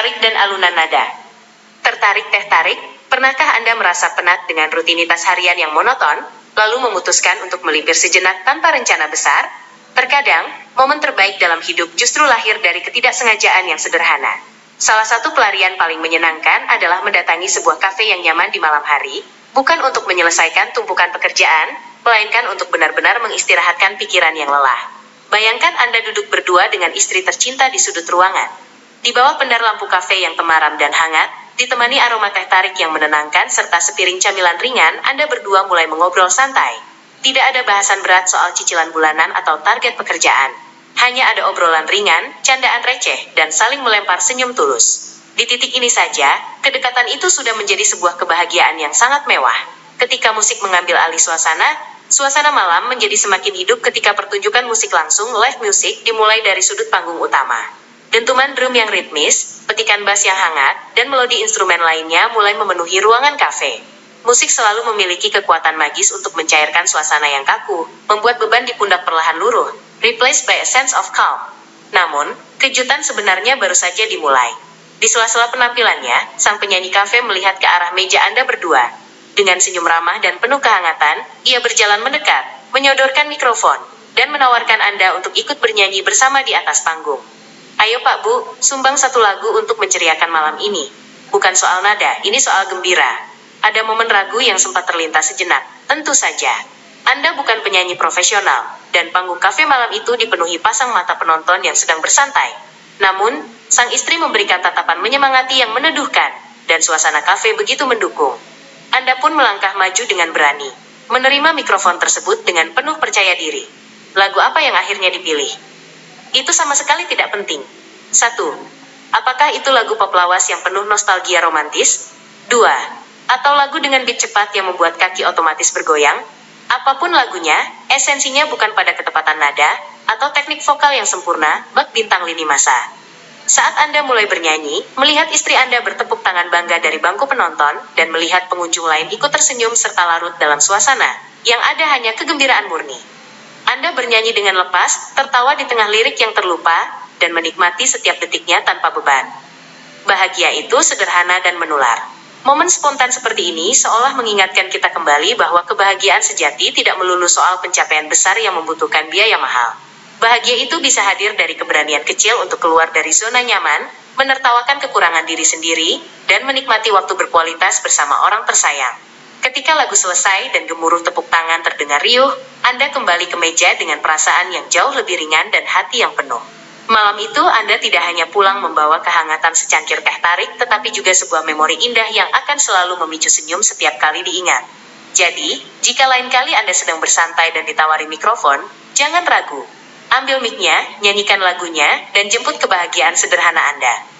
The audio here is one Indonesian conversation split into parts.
tarik dan alunan nada. Tertarik teh tarik, pernahkah Anda merasa penat dengan rutinitas harian yang monoton, lalu memutuskan untuk melipir sejenak tanpa rencana besar? Terkadang, momen terbaik dalam hidup justru lahir dari ketidaksengajaan yang sederhana. Salah satu pelarian paling menyenangkan adalah mendatangi sebuah kafe yang nyaman di malam hari, bukan untuk menyelesaikan tumpukan pekerjaan, melainkan untuk benar-benar mengistirahatkan pikiran yang lelah. Bayangkan Anda duduk berdua dengan istri tercinta di sudut ruangan. Di bawah pendar lampu kafe yang temaram dan hangat, ditemani aroma teh tarik yang menenangkan serta sepiring camilan ringan, Anda berdua mulai mengobrol santai. Tidak ada bahasan berat soal cicilan bulanan atau target pekerjaan. Hanya ada obrolan ringan, candaan receh, dan saling melempar senyum tulus. Di titik ini saja, kedekatan itu sudah menjadi sebuah kebahagiaan yang sangat mewah. Ketika musik mengambil alih suasana malam menjadi semakin hidup ketika pertunjukan musik langsung live music dimulai dari sudut panggung utama. Dentuman drum yang ritmis, petikan bass yang hangat, dan melodi instrumen lainnya mulai memenuhi ruangan kafe. Musik selalu memiliki kekuatan magis untuk mencairkan suasana yang kaku, membuat beban di pundak perlahan luruh, replaced by a sense of calm. Namun, kejutan sebenarnya baru saja dimulai. Di sela-sela penampilannya, sang penyanyi kafe melihat ke arah meja Anda berdua. Dengan senyum ramah dan penuh kehangatan, ia berjalan mendekat, menyodorkan mikrofon, dan menawarkan Anda untuk ikut bernyanyi bersama di atas panggung. Ayo Pak Bu, sumbang satu lagu untuk menceriakan malam ini. Bukan soal nada, ini soal gembira. Ada momen ragu yang sempat terlintas sejenak. Tentu saja, Anda bukan penyanyi profesional, dan panggung kafe malam itu dipenuhi pasang mata penonton yang sedang bersantai. Namun, sang istri memberikan tatapan menyemangati yang meneduhkan, dan suasana kafe begitu mendukung. Anda pun melangkah maju dengan berani, menerima mikrofon tersebut dengan penuh percaya diri. Lagu apa yang akhirnya dipilih? Itu sama sekali tidak penting. 1. Apakah itu lagu pop lawas yang penuh nostalgia romantis? 2. Atau lagu dengan beat cepat yang membuat kaki otomatis bergoyang? Apapun lagunya, esensinya bukan pada ketepatan nada, atau teknik vokal yang sempurna, bak bintang lini masa. Saat Anda mulai bernyanyi, melihat istri Anda bertepuk tangan bangga dari bangku penonton, dan melihat pengunjung lain ikut tersenyum serta larut dalam suasana, yang ada hanya kegembiraan murni. Anda bernyanyi dengan lepas, tertawa di tengah lirik yang terlupa, dan menikmati setiap detiknya tanpa beban. Bahagia itu sederhana dan menular. Momen spontan seperti ini seolah mengingatkan kita kembali bahwa kebahagiaan sejati tidak melulu soal pencapaian besar yang membutuhkan biaya mahal. Bahagia itu bisa hadir dari keberanian kecil untuk keluar dari zona nyaman, menertawakan kekurangan diri sendiri, dan menikmati waktu berkualitas bersama orang tersayang. Ketika lagu selesai dan gemuruh tepuk tangan terdengar riuh, Anda kembali ke meja dengan perasaan yang jauh lebih ringan dan hati yang penuh. Malam itu Anda tidak hanya pulang membawa kehangatan secangkir teh tarik, tetapi juga sebuah memori indah yang akan selalu memicu senyum setiap kali diingat. Jadi, jika lain kali Anda sedang bersantai dan ditawari mikrofon, jangan ragu. Ambil mic-nya, nyanyikan lagunya, dan jemput kebahagiaan sederhana Anda.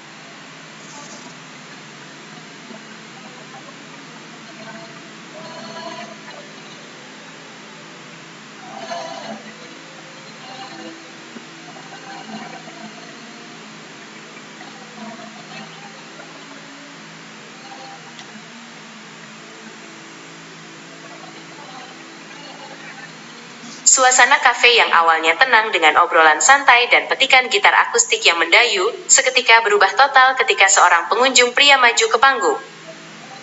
Suasana kafe yang awalnya tenang dengan obrolan santai dan petikan gitar akustik yang mendayu, seketika berubah total ketika seorang pengunjung pria maju ke panggung.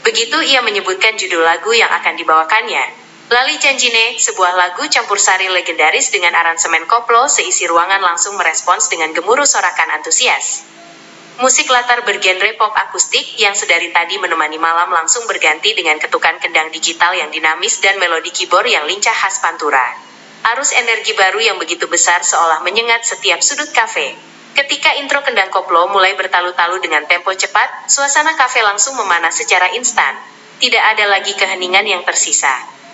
Begitu ia menyebutkan judul lagu yang akan dibawakannya. Lali Janjine, sebuah lagu campur sari legendaris dengan aransemen koplo, seisi ruangan langsung merespons dengan gemuruh sorakan antusias. Musik latar bergenre pop akustik yang sedari tadi menemani malam langsung berganti dengan ketukan kendang digital yang dinamis dan melodi keyboard yang lincah khas Pantura. Arus energi baru yang begitu besar seolah menyengat setiap sudut kafe. Ketika intro kendang koplo mulai bertalu-talu dengan tempo cepat, suasana kafe langsung memanas secara instan. Tidak ada lagi keheningan yang tersisa.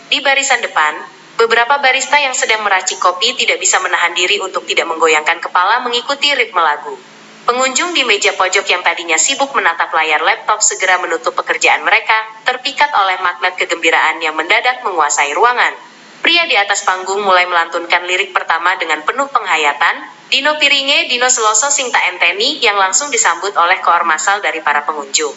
Di barisan depan, beberapa barista yang sedang meracik kopi tidak bisa menahan diri untuk tidak menggoyangkan kepala mengikuti ritme lagu. Pengunjung di meja pojok yang tadinya sibuk menatap layar laptop segera menutup pekerjaan mereka, terpikat oleh magnet kegembiraan yang mendadak menguasai ruangan. Pria di atas panggung mulai melantunkan lirik pertama dengan penuh penghayatan, Dino Piringe Dino Seloso Sing Tak Enteni, yang langsung disambut oleh koor massal dari para pengunjung.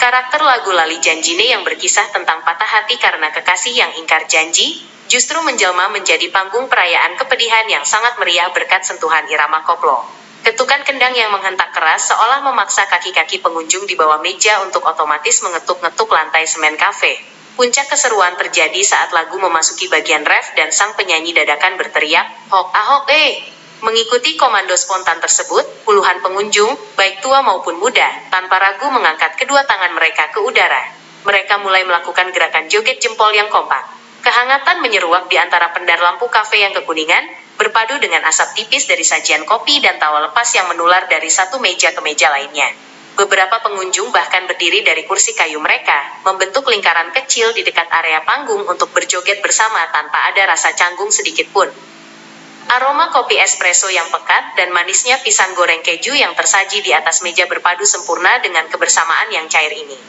Karakter lagu Lali Janjine yang berkisah tentang patah hati karena kekasih yang ingkar janji, justru menjelma menjadi panggung perayaan kepedihan yang sangat meriah berkat sentuhan irama koplo. Ketukan kendang yang menghentak keras seolah memaksa kaki-kaki pengunjung di bawah meja untuk otomatis mengetuk-ngetuk lantai semen kafe. Puncak keseruan terjadi saat lagu memasuki bagian ref dan sang penyanyi dadakan berteriak, "Hok ahok Mengikuti komando spontan tersebut, puluhan pengunjung, baik tua maupun muda, tanpa ragu mengangkat kedua tangan mereka ke udara. Mereka mulai melakukan gerakan joget jempol yang kompak. Kehangatan menyeruak di antara pendar lampu kafe yang kekuningan, berpadu dengan asap tipis dari sajian kopi dan tawa lepas yang menular dari satu meja ke meja lainnya. Beberapa pengunjung bahkan berdiri dari kursi kayu mereka, membentuk lingkaran kecil di dekat area panggung untuk berjoget bersama tanpa ada rasa canggung sedikit pun. Aroma kopi espresso yang pekat dan manisnya pisang goreng keju yang tersaji di atas meja berpadu sempurna dengan kebersamaan yang cair ini.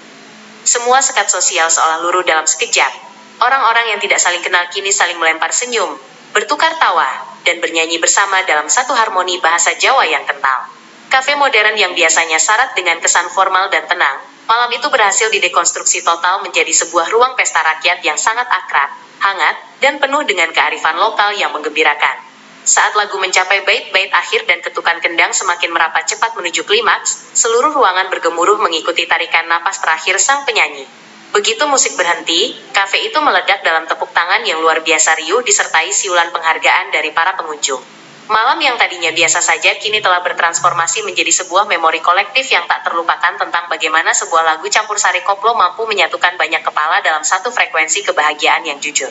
Semua sekat sosial seolah luruh dalam sekejap. Orang-orang yang tidak saling kenal kini saling melempar senyum, bertukar tawa, dan bernyanyi bersama dalam satu harmoni bahasa Jawa yang kental. Kafe modern yang biasanya syarat dengan kesan formal dan tenang, malam itu berhasil didekonstruksi total menjadi sebuah ruang pesta rakyat yang sangat akrab, hangat, dan penuh dengan kearifan lokal yang menggembirakan. Saat lagu mencapai bait-bait akhir dan ketukan kendang semakin merapat cepat menuju klimaks, seluruh ruangan bergemuruh mengikuti tarikan napas terakhir sang penyanyi. Begitu musik berhenti, kafe itu meledak dalam tepuk tangan yang luar biasa riuh disertai siulan penghargaan dari para pengunjung. Malam yang tadinya biasa saja kini telah bertransformasi menjadi sebuah memori kolektif yang tak terlupakan tentang bagaimana sebuah lagu campur sari koplo mampu menyatukan banyak kepala dalam satu frekuensi kebahagiaan yang jujur.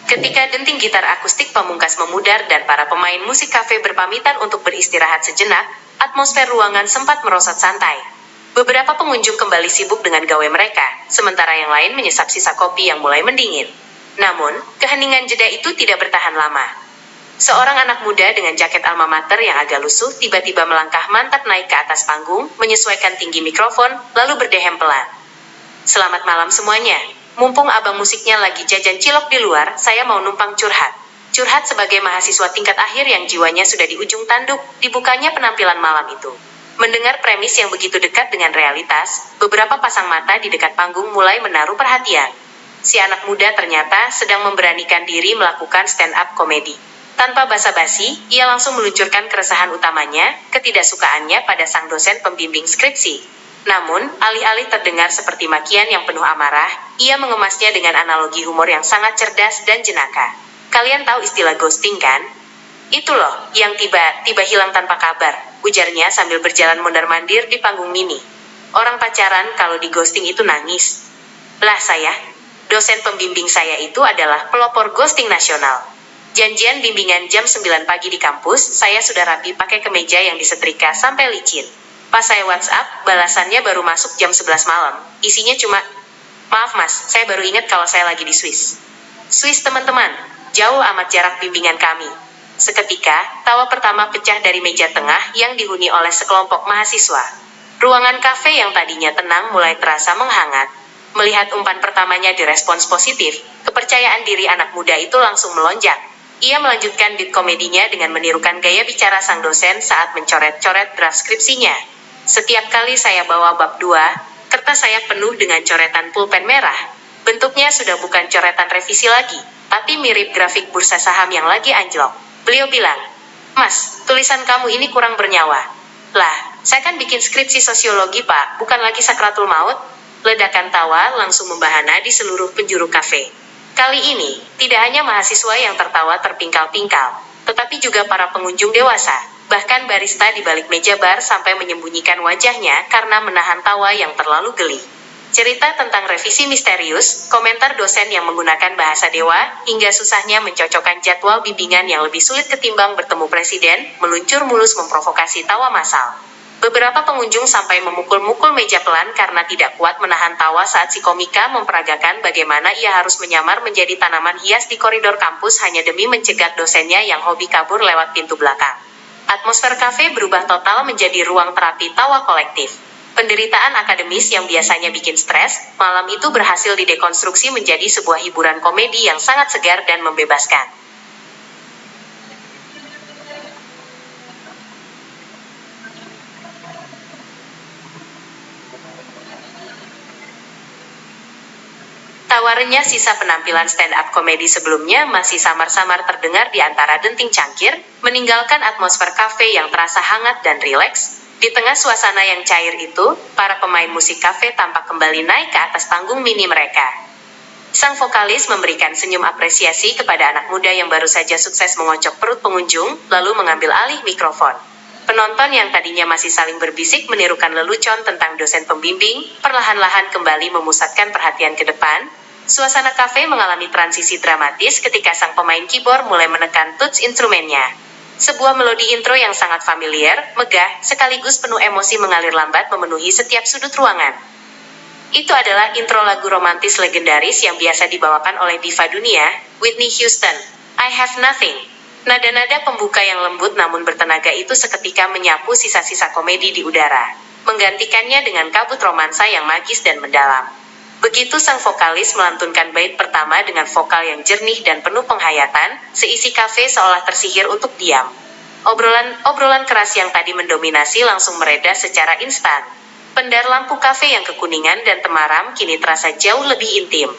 Ketika denting gitar akustik pamungkas memudar dan para pemain musik kafe berpamitan untuk beristirahat sejenak, atmosfer ruangan sempat merosot santai. Beberapa pengunjung kembali sibuk dengan gawe mereka, sementara yang lain menyesap sisa kopi yang mulai mendingin. Namun, keheningan jeda itu tidak bertahan lama. Seorang anak muda dengan jaket alma mater yang agak lusuh tiba-tiba melangkah mantap naik ke atas panggung, menyesuaikan tinggi mikrofon, lalu berdehem pelan. "Selamat malam semuanya. Mumpung abang musiknya lagi jajan cilok di luar, saya mau numpang curhat." Curhat sebagai mahasiswa tingkat akhir yang jiwanya sudah di ujung tanduk, dibukanya penampilan malam itu. Mendengar premis yang begitu dekat dengan realitas, beberapa pasang mata di dekat panggung mulai menaruh perhatian. Si anak muda ternyata sedang memberanikan diri melakukan stand-up komedi. Tanpa basa-basi, ia langsung meluncurkan keresahan utamanya, ketidaksukaannya pada sang dosen pembimbing skripsi. Namun, alih-alih terdengar seperti makian yang penuh amarah, ia mengemasnya dengan analogi humor yang sangat cerdas dan jenaka. "Kalian tahu istilah ghosting kan? Itu loh, yang tiba-tiba hilang tanpa kabar," ujarnya sambil berjalan mondar-mandir di panggung mini. "Orang pacaran kalau di ghosting itu nangis." "Lah saya, dosen pembimbing saya itu adalah pelopor ghosting nasional. Janjian bimbingan jam 9 pagi di kampus, saya sudah rapi pakai kemeja yang disetrika sampai licin. Pas saya WhatsApp, balasannya baru masuk jam 11 malam. Isinya cuma, 'Maaf mas, saya baru ingat kalau saya lagi di Swiss.' Swiss teman-teman, jauh amat jarak bimbingan kami." Seketika, tawa pertama pecah dari meja tengah yang dihuni oleh sekelompok mahasiswa. Ruangan kafe yang tadinya tenang mulai terasa menghangat. Melihat umpan pertamanya direspons positif, kepercayaan diri anak muda itu langsung melonjak. Ia melanjutkan beat komedinya dengan menirukan gaya bicara sang dosen saat mencoret-coret draft skripsinya. "Setiap kali saya bawa bab 2, kertas saya penuh dengan coretan pulpen merah. Bentuknya sudah bukan coretan revisi lagi, tapi mirip grafik bursa saham yang lagi anjlok." Beliau bilang, "Mas, tulisan kamu ini kurang bernyawa." "Lah, saya kan bikin skripsi sosiologi pak, bukan lagi sakratul maut." Ledakan tawa langsung membahana di seluruh penjuru kafe. Kali ini, tidak hanya mahasiswa yang tertawa terpingkal-pingkal, tetapi juga para pengunjung dewasa, bahkan barista di balik meja bar sampai menyembunyikan wajahnya karena menahan tawa yang terlalu geli. Cerita tentang revisi misterius, komentar dosen yang menggunakan bahasa dewa, hingga susahnya mencocokkan jadwal bimbingan yang lebih sulit ketimbang bertemu presiden, meluncur mulus memprovokasi tawa massal. Beberapa pengunjung sampai memukul-mukul meja pelan karena tidak kuat menahan tawa saat si komika memperagakan bagaimana ia harus menyamar menjadi tanaman hias di koridor kampus hanya demi mencegat dosennya yang hobi kabur lewat pintu belakang. Atmosfer kafe berubah total menjadi ruang terapi tawa kolektif. Penderitaan akademis yang biasanya bikin stres, malam itu berhasil didekonstruksi menjadi sebuah hiburan komedi yang sangat segar dan membebaskan. Tawarannya sisa penampilan stand-up komedi sebelumnya masih samar-samar terdengar di antara denting cangkir, meninggalkan atmosfer kafe yang terasa hangat dan rileks. Di tengah suasana yang cair itu, para pemain musik kafe tampak kembali naik ke atas panggung mini mereka. Sang vokalis memberikan senyum apresiasi kepada anak muda yang baru saja sukses mengocok perut pengunjung, lalu mengambil alih mikrofon. Penonton yang tadinya masih saling berbisik menirukan lelucon tentang dosen pembimbing, perlahan-lahan kembali memusatkan perhatian ke depan. Suasana kafe mengalami transisi dramatis ketika sang pemain keyboard mulai menekan tuts instrumennya. Sebuah melodi intro yang sangat familiar, megah, sekaligus penuh emosi mengalir lambat memenuhi setiap sudut ruangan. Itu adalah intro lagu romantis legendaris yang biasa dibawakan oleh diva dunia, Whitney Houston, I Have Nothing. Nada-nada pembuka yang lembut namun bertenaga itu seketika menyapu sisa-sisa komedi di udara, menggantikannya dengan kabut romansa yang magis dan mendalam. Begitu sang vokalis melantunkan bait pertama dengan vokal yang jernih dan penuh penghayatan, seisi kafe seolah tersihir untuk diam. Obrolan keras yang tadi mendominasi langsung mereda secara instan. Pendar lampu kafe yang kekuningan dan temaram kini terasa jauh lebih intim.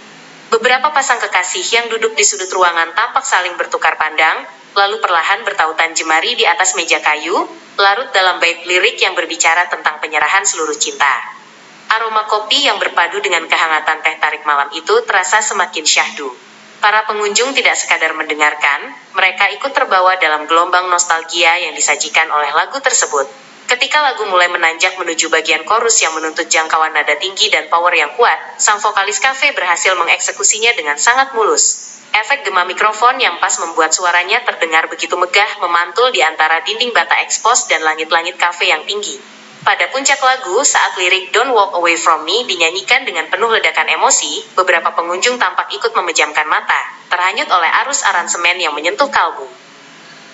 Beberapa pasang kekasih yang duduk di sudut ruangan tampak saling bertukar pandang, lalu perlahan bertautan jemari di atas meja kayu, larut dalam bait lirik yang berbicara tentang penyerahan seluruh cinta. Aroma kopi yang berpadu dengan kehangatan teh tarik malam itu terasa semakin syahdu. Para pengunjung tidak sekadar mendengarkan, mereka ikut terbawa dalam gelombang nostalgia yang disajikan oleh lagu tersebut. Ketika lagu mulai menanjak menuju bagian chorus yang menuntut jangkauan nada tinggi dan power yang kuat, sang vokalis kafe berhasil mengeksekusinya dengan sangat mulus. Efek gema mikrofon yang pas membuat suaranya terdengar begitu megah memantul di antara dinding bata ekspos dan langit-langit kafe yang tinggi. Pada puncak lagu, saat lirik Don't Walk Away From Me dinyanyikan dengan penuh ledakan emosi, beberapa pengunjung tampak ikut memejamkan mata, terhanyut oleh arus aransemen yang menyentuh kalbu.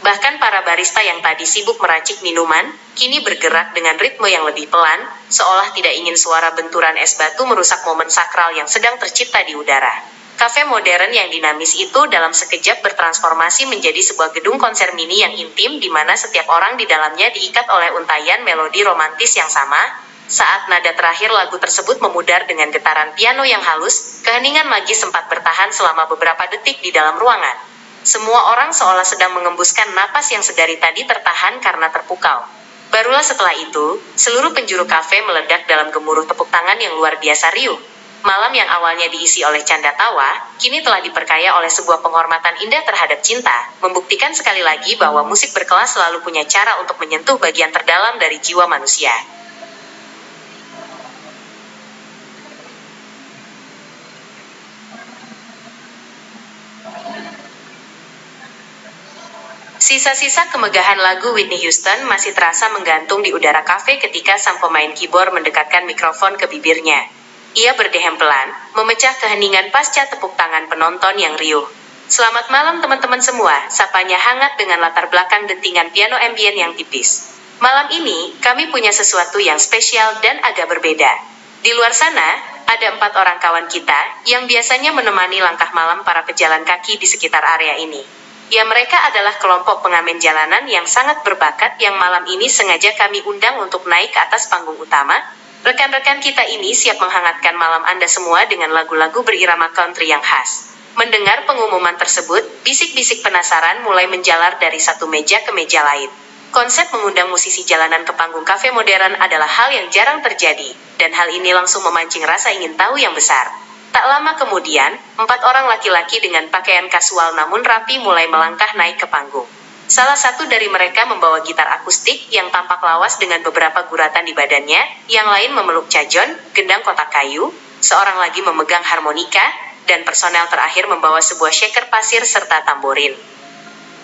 Bahkan para barista yang tadi sibuk meracik minuman, kini bergerak dengan ritme yang lebih pelan, seolah tidak ingin suara benturan es batu merusak momen sakral yang sedang tercipta di udara. Kafe modern yang dinamis itu dalam sekejap bertransformasi menjadi sebuah gedung konser mini yang intim di mana setiap orang di dalamnya diikat oleh untayan melodi romantis yang sama. Saat nada terakhir lagu tersebut memudar dengan getaran piano yang halus, keheningan magis sempat bertahan selama beberapa detik di dalam ruangan. Semua orang seolah sedang mengembuskan napas yang sedari tadi tertahan karena terpukau. Barulah setelah itu, seluruh penjuru kafe meledak dalam gemuruh tepuk tangan yang luar biasa riuh. Malam yang awalnya diisi oleh canda tawa, kini telah diperkaya oleh sebuah penghormatan indah terhadap cinta, membuktikan sekali lagi bahwa musik berkelas selalu punya cara untuk menyentuh bagian terdalam dari jiwa manusia. Sisa-sisa kemegahan lagu Whitney Houston masih terasa menggantung di udara kafe ketika sang pemain keyboard mendekatkan mikrofon ke bibirnya. Ia berdehem pelan, memecah keheningan pasca tepuk tangan penonton yang riuh. Selamat malam teman-teman semua, sapanya hangat dengan latar belakang dentingan piano ambient yang tipis. Malam ini, kami punya sesuatu yang spesial dan agak berbeda. Di luar sana, ada 4 orang kawan kita, yang biasanya menemani langkah malam para pejalan kaki di sekitar area ini. Ya, mereka adalah kelompok pengamen jalanan yang sangat berbakat yang malam ini sengaja kami undang untuk naik ke atas panggung utama. Rekan-rekan kita ini siap menghangatkan malam Anda semua dengan lagu-lagu berirama country yang khas. Mendengar pengumuman tersebut, bisik-bisik penasaran mulai menjalar dari satu meja ke meja lain. Konsep mengundang musisi jalanan ke panggung kafe modern adalah hal yang jarang terjadi, dan hal ini langsung memancing rasa ingin tahu yang besar. Tak lama kemudian, 4 orang laki-laki dengan pakaian kasual namun rapi mulai melangkah naik ke panggung. Salah satu dari mereka membawa gitar akustik yang tampak lawas dengan beberapa guratan di badannya, yang lain memeluk cajon, gendang kotak kayu, seorang lagi memegang harmonika, dan personel terakhir membawa sebuah shaker pasir serta tamborin.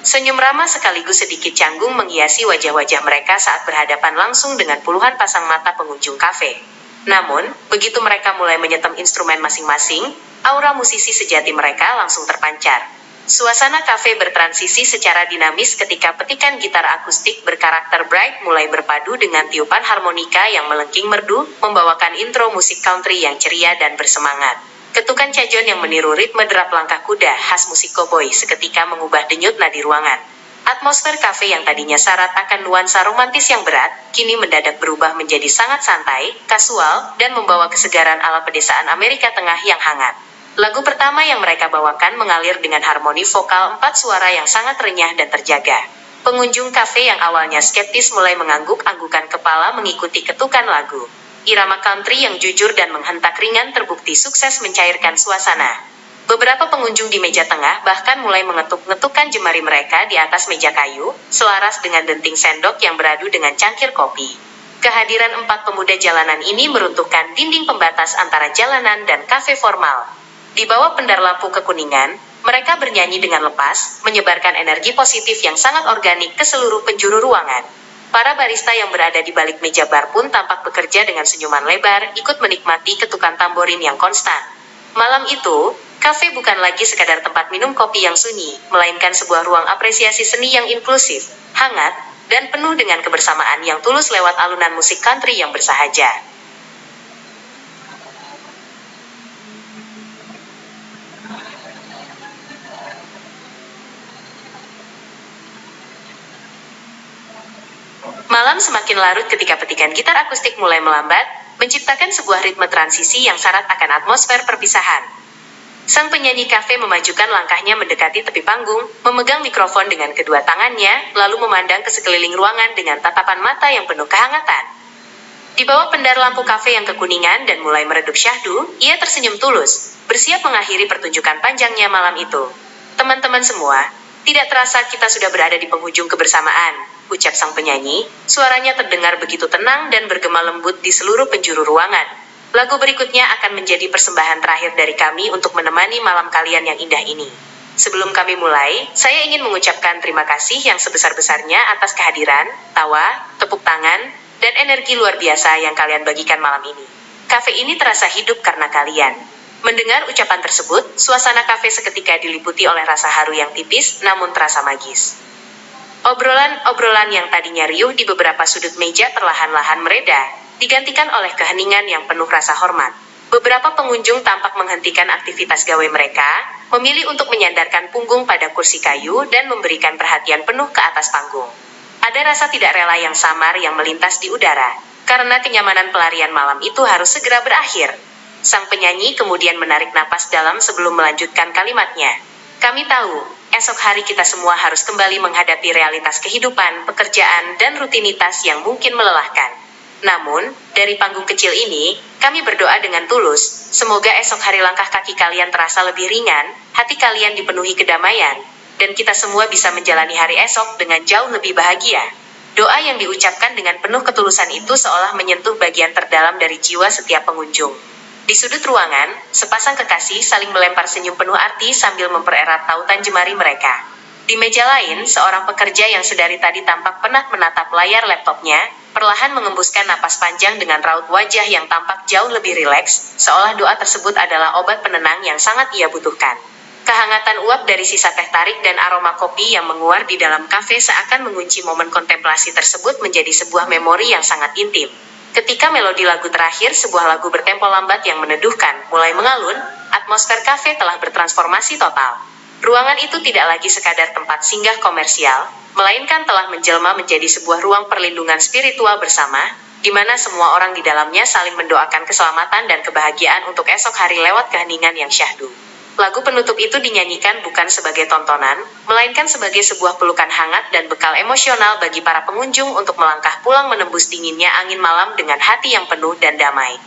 Senyum ramah sekaligus sedikit canggung menghiasi wajah-wajah mereka saat berhadapan langsung dengan puluhan pasang mata pengunjung kafe. Namun, begitu mereka mulai menyetem instrumen masing-masing, aura musisi sejati mereka langsung terpancar. Suasana kafe bertransisi secara dinamis ketika petikan gitar akustik berkarakter Bright mulai berpadu dengan tiupan harmonika yang melengking merdu, membawakan intro musik country yang ceria dan bersemangat. Ketukan cajon yang meniru ritme derap langkah kuda khas musik cowboy seketika mengubah denyut nadi ruangan. Atmosfer kafe yang tadinya syarat akan nuansa romantis yang berat, kini mendadak berubah menjadi sangat santai, kasual, dan membawa kesegaran ala pedesaan Amerika Tengah yang hangat. Lagu pertama yang mereka bawakan mengalir dengan harmoni vokal 4 suara yang sangat renyah dan terjaga. Pengunjung kafe yang awalnya skeptis mulai mengangguk-anggukan kepala mengikuti ketukan lagu. Irama country yang jujur dan menghentak ringan terbukti sukses mencairkan suasana. Beberapa pengunjung di meja tengah bahkan mulai mengetuk-ngetukkan jemari mereka di atas meja kayu, selaras dengan denting sendok yang beradu dengan cangkir kopi. Kehadiran 4 pemuda jalanan ini meruntuhkan dinding pembatas antara jalanan dan kafe formal. Di bawah pendar lampu kekuningan, mereka bernyanyi dengan lepas, menyebarkan energi positif yang sangat organik ke seluruh penjuru ruangan. Para barista yang berada di balik meja bar pun tampak bekerja dengan senyuman lebar, ikut menikmati ketukan tamborin yang konstan. Malam itu, kafe bukan lagi sekadar tempat minum kopi yang sunyi, melainkan sebuah ruang apresiasi seni yang inklusif, hangat, dan penuh dengan kebersamaan yang tulus lewat alunan musik country yang bersahaja. Malam semakin larut ketika petikan gitar akustik mulai melambat, menciptakan sebuah ritme transisi yang syarat akan atmosfer perpisahan. Sang penyanyi kafe memajukan langkahnya mendekati tepi panggung, memegang mikrofon dengan kedua tangannya, lalu memandang ke sekeliling ruangan dengan tatapan mata yang penuh kehangatan. Di bawah pendar lampu kafe yang kekuningan dan mulai meredup syahdu, ia tersenyum tulus, bersiap mengakhiri pertunjukan panjangnya malam itu. Teman-teman semua, tidak terasa kita sudah berada di penghujung kebersamaan, ucap sang penyanyi, suaranya terdengar begitu tenang dan bergema lembut di seluruh penjuru ruangan. Lagu berikutnya akan menjadi persembahan terakhir dari kami untuk menemani malam kalian yang indah ini. Sebelum kami mulai, saya ingin mengucapkan terima kasih yang sebesar-besarnya atas kehadiran, tawa, tepuk tangan, dan energi luar biasa yang kalian bagikan malam ini. Kafe ini terasa hidup karena kalian. Mendengar ucapan tersebut, suasana kafe seketika diliputi oleh rasa haru yang tipis namun terasa magis. Obrolan-obrolan yang tadinya riuh di beberapa sudut meja perlahan-lahan mereda, digantikan oleh keheningan yang penuh rasa hormat. Beberapa pengunjung tampak menghentikan aktivitas gawe mereka, memilih untuk menyandarkan punggung pada kursi kayu dan memberikan perhatian penuh ke atas panggung. Ada rasa tidak rela yang samar yang melintas di udara, karena kenyamanan pelarian malam itu harus segera berakhir. Sang penyanyi kemudian menarik napas dalam sebelum melanjutkan kalimatnya. Kami tahu, esok hari kita semua harus kembali menghadapi realitas kehidupan, pekerjaan, dan rutinitas yang mungkin melelahkan. Namun, dari panggung kecil ini, kami berdoa dengan tulus, semoga esok hari langkah kaki kalian terasa lebih ringan, hati kalian dipenuhi kedamaian, dan kita semua bisa menjalani hari esok dengan jauh lebih bahagia. Doa yang diucapkan dengan penuh ketulusan itu seolah menyentuh bagian terdalam dari jiwa setiap pengunjung. Di sudut ruangan, sepasang kekasih saling melempar senyum penuh arti sambil mempererat tautan jemari mereka. Di meja lain, seorang pekerja yang sedari tadi tampak penat menatap layar laptopnya, perlahan mengembuskan napas panjang dengan raut wajah yang tampak jauh lebih rileks, seolah doa tersebut adalah obat penenang yang sangat ia butuhkan. Kehangatan uap dari sisa teh tarik dan aroma kopi yang menguar di dalam kafe seakan mengunci momen kontemplasi tersebut menjadi sebuah memori yang sangat intim. Ketika melodi lagu terakhir, sebuah lagu bertempo lambat yang meneduhkan, mulai mengalun, atmosfer kafe telah bertransformasi total. Ruangan itu tidak lagi sekadar tempat singgah komersial, melainkan telah menjelma menjadi sebuah ruang perlindungan spiritual bersama, di mana semua orang di dalamnya saling mendoakan keselamatan dan kebahagiaan untuk esok hari lewat keheningan yang syahdu. Lagu penutup itu dinyanyikan bukan sebagai tontonan, melainkan sebagai sebuah pelukan hangat dan bekal emosional bagi para pengunjung untuk melangkah pulang menembus dinginnya angin malam dengan hati yang penuh dan damai.